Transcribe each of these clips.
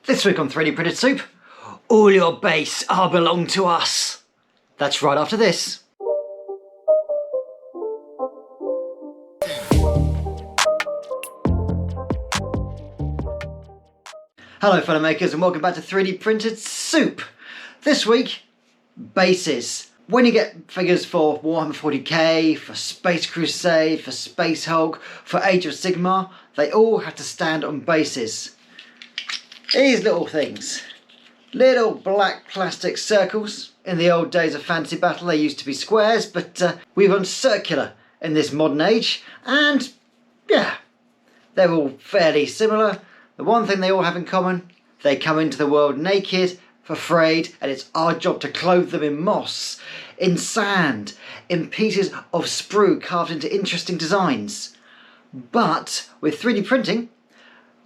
This week on 3D Printed Soup, all your base are belong to us. That's right after this. Hello fellow makers and welcome back to 3D Printed Soup. This week, bases. When you get figures for Warhammer 40k, for Space Crusade, for Space Hulk, for Age of Sigmar, they all have to stand on bases. These little things, little black plastic circles. In the old days of Fantasy Battle they used to be squares, but we've gone circular in this modern age, and yeah, they're all fairly similar. The one thing they all have in common, they come into the world naked, afraid, and it's our job to clothe them in moss, in sand, in pieces of sprue carved into interesting designs. But with 3D printing,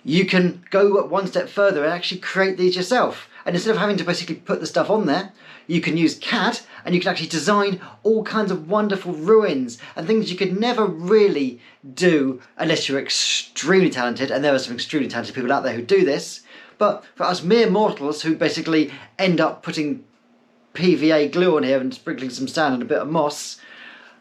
you can go one step further and actually create these yourself. And instead of having to basically put the stuff on there, you can use CAD and you can actually design all kinds of wonderful ruins and things you could never really do unless you're extremely talented, and there are some extremely talented people out there who do this. But for us mere mortals who basically end up putting PVA glue on here and sprinkling some sand and a bit of moss,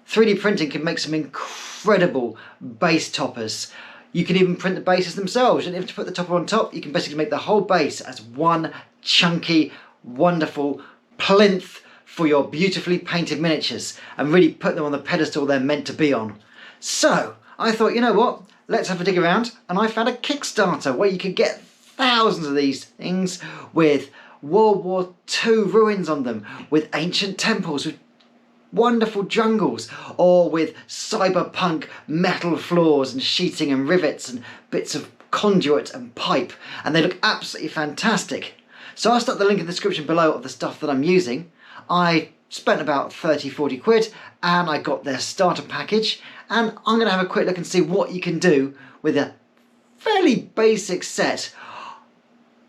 3D printing can make some incredible base toppers. You can even print the bases themselves. You don't have to put the topper on top. You can basically make the whole base as one chunky, wonderful plinth for your beautifully painted miniatures and really put them on the pedestal they're meant to be on. So I thought, you know what? Let's have a dig around, and I found a Kickstarter where you could get thousands of these things with World War II ruins on them, with ancient temples, with wonderful jungles, or with cyberpunk metal floors and sheeting and rivets and bits of conduit and pipe, and they look absolutely fantastic. So I'll stuck the link in the description below of the stuff that I'm using. I spent about 30-40 quid and I got their starter package, and I'm going to have a quick look and see what you can do with a fairly basic set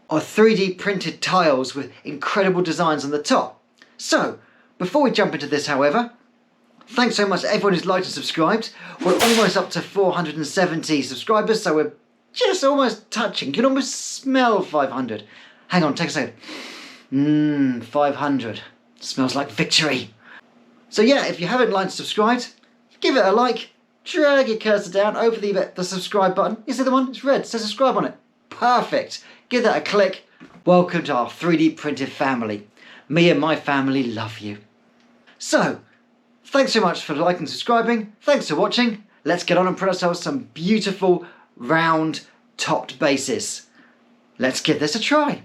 of 3D printed tiles with incredible designs on the top. So before we jump into this, however, thanks so much to everyone who's liked and subscribed. We're almost up to 470 subscribers, so we're just almost touching. You can almost smell 500. Hang on, take a second. 500. Smells like victory. So yeah, if you haven't liked and subscribed, give it a like. Drag your cursor down over the subscribe button. You see the one? It's red. It says subscribe on it. Perfect. Give that a click. Welcome to our 3D printed family. Me and my family love you. So, thanks so much for liking and subscribing. Thanks for watching. Let's get on and print ourselves some beautiful round topped bases. Let's give this a try.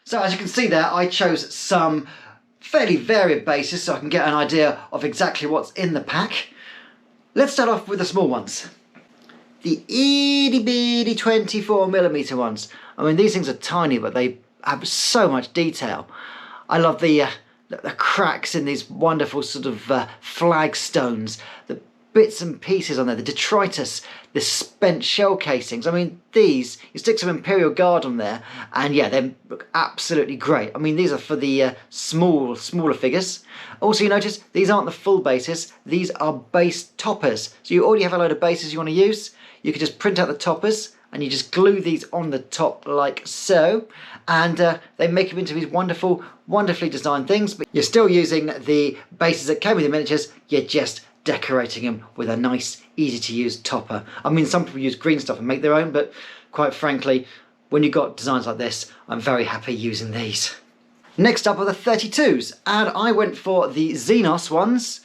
So as you can see there, I chose some fairly varied bases so I can get an idea of exactly what's in the pack. Let's start off with the small ones. The itty bitty 24mm ones. I mean, these things are tiny, but they have so much detail. I love the cracks in these wonderful sort of flagstones, the bits and pieces on there, the detritus, the spent shell casings. I mean, these, you stick some Imperial Guard on there, and yeah, they look absolutely great. I mean, these are for the smaller figures. Also, you notice, these aren't the full bases, these are base toppers. So you already have a load of bases you want to use. You can just print out the toppers, and you just glue these on the top like so, and they make them into these wonderfully designed things, but you're still using the bases that came with the miniatures, you're just decorating them with a nice, easy to use topper. I mean, some people use green stuff and make their own, but quite frankly, when you've got designs like this, I'm very happy using these. Next up are the 32s, and I went for the Xenos ones.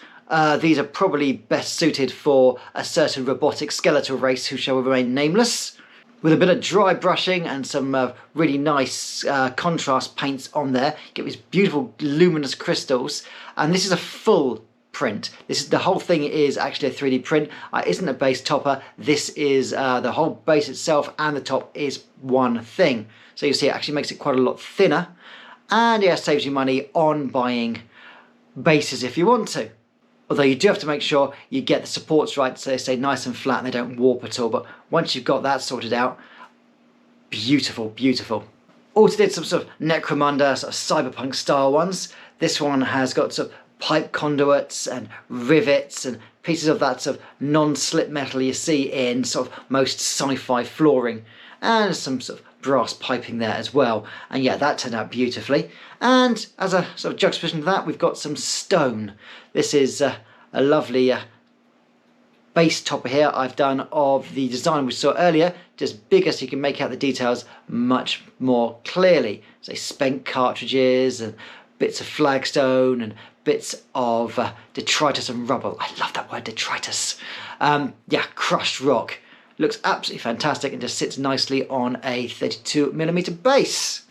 These are probably best suited for a certain robotic skeletal race who shall remain nameless. With a bit of dry brushing and some really nice contrast paints on there, you get these beautiful luminous crystals, and this is a full print. The whole thing is actually a 3D print. It isn't a base topper. This is the whole base itself, and the top is one thing. So you see it actually makes it quite a lot thinner, and yeah, saves you money on buying bases if you want to. Although you do have to make sure you get the supports right so they stay nice and flat and they don't warp at all. But once you've got that sorted out, beautiful, beautiful. Also did some sort of Necromunda, sort of cyberpunk style ones. This one has got sort of pipe conduits and rivets and pieces of that sort of non-slip metal you see in sort of most sci-fi flooring. And some sort of brass piping there as well. And yeah, that turned out beautifully. And as a sort of juxtaposition to that, we've got some stone. This is a lovely base topper here I've done of the design we saw earlier, just bigger so you can make out the details much more clearly. So spent cartridges and bits of flagstone and bits of detritus and rubble. I love that word, detritus. Yeah, crushed rock. Looks absolutely fantastic and just sits nicely on a 32mm base.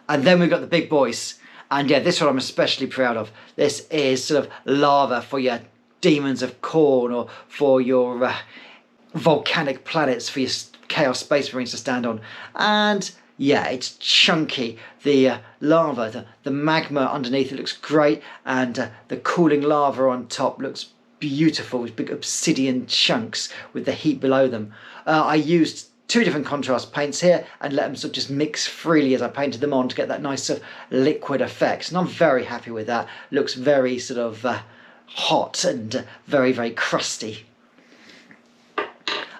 And then we've got the big boys. And yeah, this one I'm especially proud of. This is sort of lava for your demons of Khorne, or for your volcanic planets for your Chaos Space Marines to stand on. And yeah, it's chunky. The lava, the magma underneath it looks great, and the cooling lava on top looks beautiful with big obsidian chunks with the heat below them. I used two different contrast paints here and let them sort of just mix freely as I painted them on to get that nice sort of liquid effect, and I'm very happy with that. Looks very sort of hot and very crusty.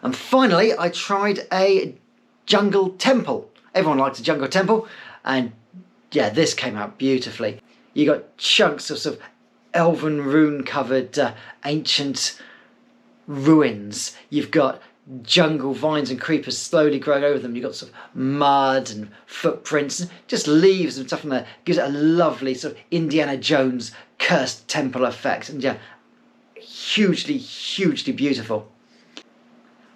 And finally I tried a jungle temple. Everyone likes a jungle temple, and yeah, this came out beautifully. You got chunks of sort of elven rune covered ancient ruins. You've got jungle vines and creepers slowly growing over them. You've got sort of mud and footprints and just leaves and stuff in there. Gives it a lovely sort of Indiana Jones cursed temple effect, and yeah, hugely beautiful.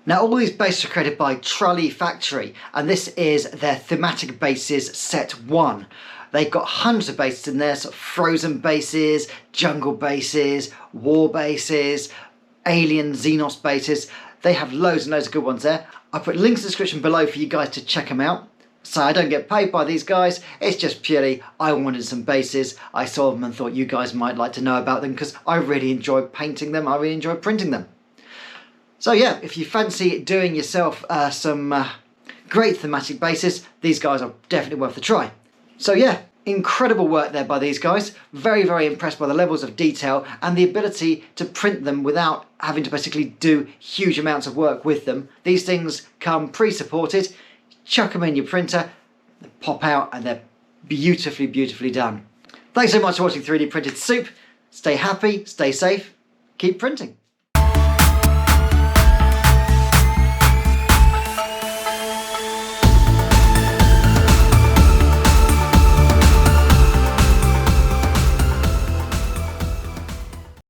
Now all these bases are created by Txarli Factory, and this is their thematic bases set 1. They've got hundreds of bases in there, sort of frozen bases, jungle bases, war bases, alien Xenos bases. They have loads and loads of good ones there. I'll put links in the description below for you guys to check them out. So I don't get paid by these guys, it's just purely I wanted some bases, I saw them and thought you guys might like to know about them because I really enjoy painting them, I really enjoy printing them. So yeah, if you fancy doing yourself some great thematic bases, these guys are definitely worth a try. So yeah, incredible work there by these guys. Very impressed by the levels of detail and the ability to print them without having to basically do huge amounts of work with them. These things come pre-supported, chuck them in your printer, they pop out, and they're beautifully done. Thanks so much for watching 3D Printed Soup. Stay happy, stay safe, keep printing.